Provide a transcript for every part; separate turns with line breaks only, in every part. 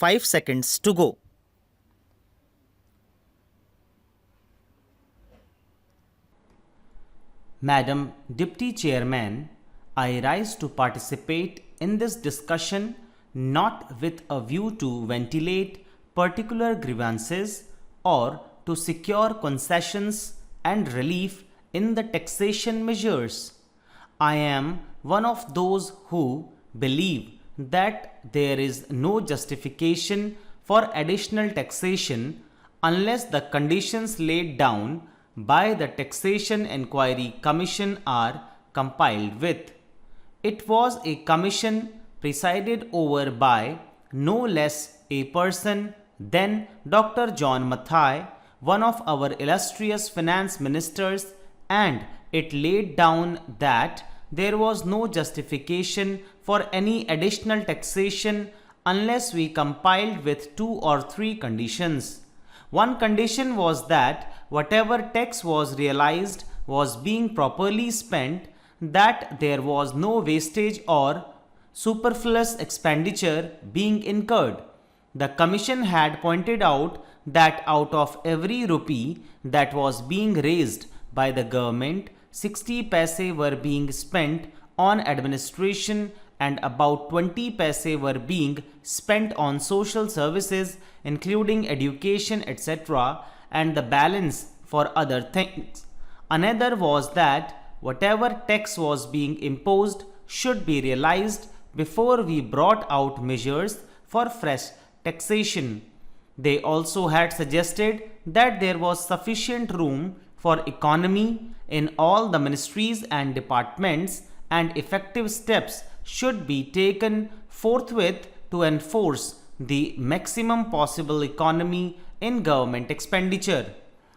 5 seconds to go.
Madam Deputy Chairman, I rise to participate in this discussion not with a view to ventilate particular grievances or to secure concessions and relief in the taxation measures. I am one of those who believe that there is no justification for additional taxation unless the conditions laid down by the Taxation Enquiry Commission are complied with. It was a commission presided over by no less a person than Dr. John Mathai, one of our illustrious finance ministers, and it laid down that there was no justification for any additional taxation unless we complied with 2 or 3 conditions. One condition was that whatever tax was realized was being properly spent, that there was no wastage or superfluous expenditure being incurred. The Commission had pointed out that out of every rupee that was being raised by the government, 60 paise were being spent on administration and about 20 paise were being spent on social services including education etc. and the balance for other things. Another was that whatever tax was being imposed should be realized before we brought out measures for fresh taxation. They also had suggested that there was sufficient room for economy in all the ministries and departments and effective steps should be taken forthwith to enforce the maximum possible economy in government expenditure.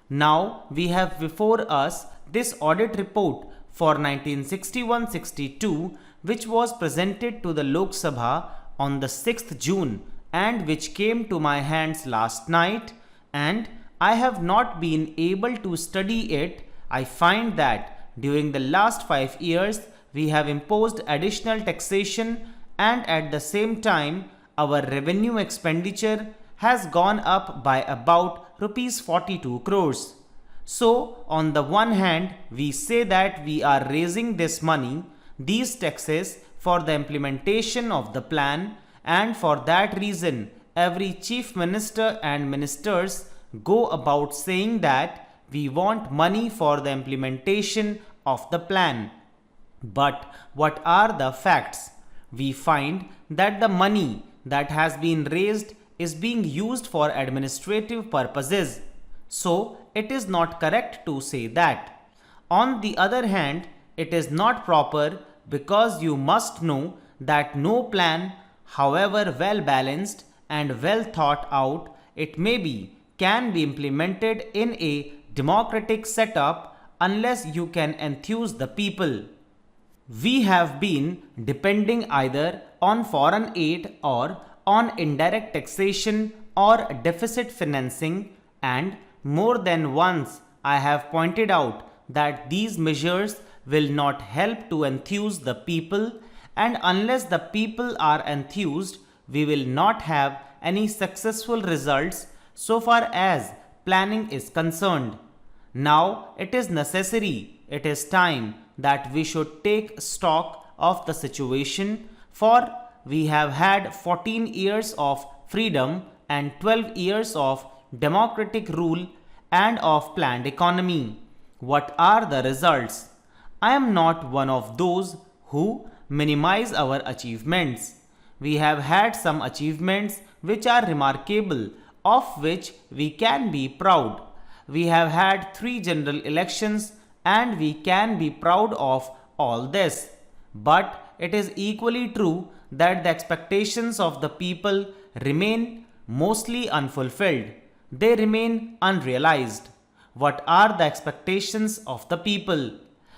Now we have before us this audit report for 1961-62 which was presented to the Lok Sabha on the 6th June and which came to my hands last night, and I have not been able to study it. I find that during the last 5 years we have imposed additional taxation and at the same time our revenue expenditure has gone up by about rupees 42 crores. So on the one hand we say that we are raising this money, these taxes for the implementation of the plan, and for that reason every chief minister and ministers go about saying that we want money for the implementation of the plan. But what are the facts? We find that the money that has been raised is being used for administrative purposes. So it is not correct to say that. On the other hand, it is not proper because you must know that no plan, however well balanced and well thought out it may be, can be implemented in a democratic setup unless you can enthuse the people. We have been depending either on foreign aid or on indirect taxation or deficit financing, and more than once I have pointed out that these measures will not help to enthuse the people, and unless the people are enthused, we will not have any successful results so far as planning is concerned. Now it is necessary, it is time that we should take stock of the situation, for we have had 14 years of freedom and 12 years of democratic rule and of planned economy. What are the results? I am not one of those who minimize our achievements. We have had some achievements which are remarkable, of which we can be proud. We have had 3 general elections and we can be proud of all this. But it is equally true that the expectations of the people remain mostly unfulfilled. They remain unrealized. What are the expectations of the people?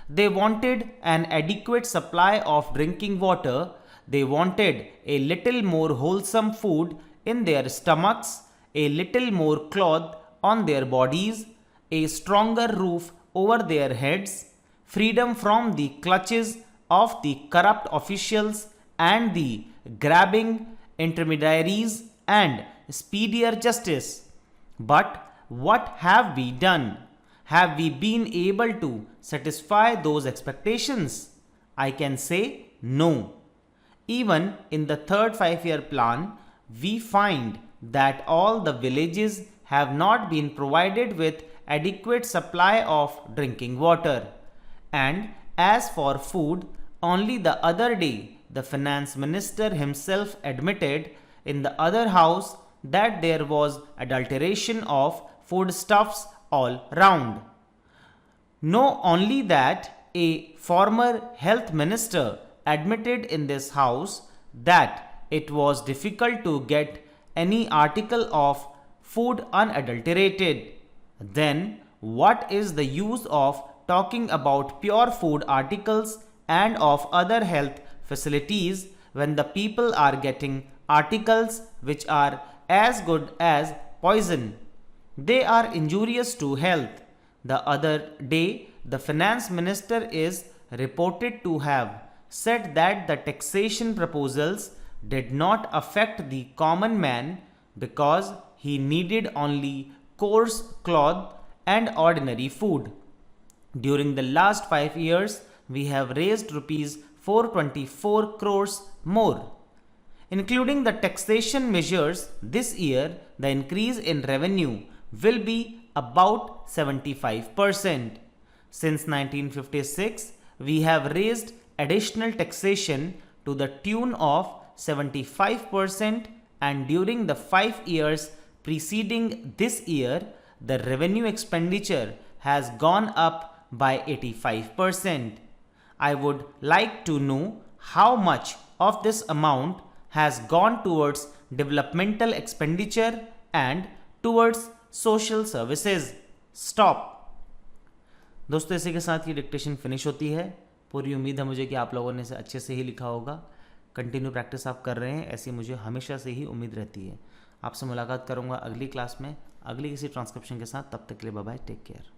They wanted an adequate supply of drinking water. They wanted a little more wholesome food in their stomachs, a little more cloth on their bodies, a stronger roof over their heads, freedom from the clutches of the corrupt officials and the grabbing intermediaries, and speedier justice. But what have we done? Have we been able to satisfy those expectations? I can say no. Even in the third 5-year plan, we find that all the villages have not been provided with adequate supply of drinking water. And as for food, only the other day the finance minister himself admitted in the other house that there was adulteration of foodstuffs all round. Know only that a former health minister admitted in this house that it was difficult to get any article of food unadulterated. Then what is the use of talking about pure food articles and of other health facilities when the people are getting articles which are as good as poison? They are injurious to health. The other day, the finance minister is reported to have said that the taxation proposals did not affect the common man because he needed only coarse cloth and ordinary food. During the last 5 years, we have raised rupees 424 crores more. Including the taxation measures, this year the increase in revenue will be about 75%. Since 1956, we have raised additional taxation to the tune of 75%, and during the 5 years preceding this year, the revenue expenditure has gone up by 85%. I would like to know how much of this amount has gone towards developmental expenditure and towards social services. Stop. दोस्तों, इसी के साथ ये dictation finish होती है. पूरी उम्मीद है मुझे कि आप लोगों ने इसे अच्छे से ही लिखा होगा. कंटिन्यू प्रैक्टिस आप कर रहे हैं, ऐसी मुझे हमेशा से ही उम्मीद रहती है. आपसे मुलाकात करूंगा अगली क्लास में अगली किसी ट्रांसक्रिप्शन के साथ. तब तक के लिए बाय बाय, टेक केयर.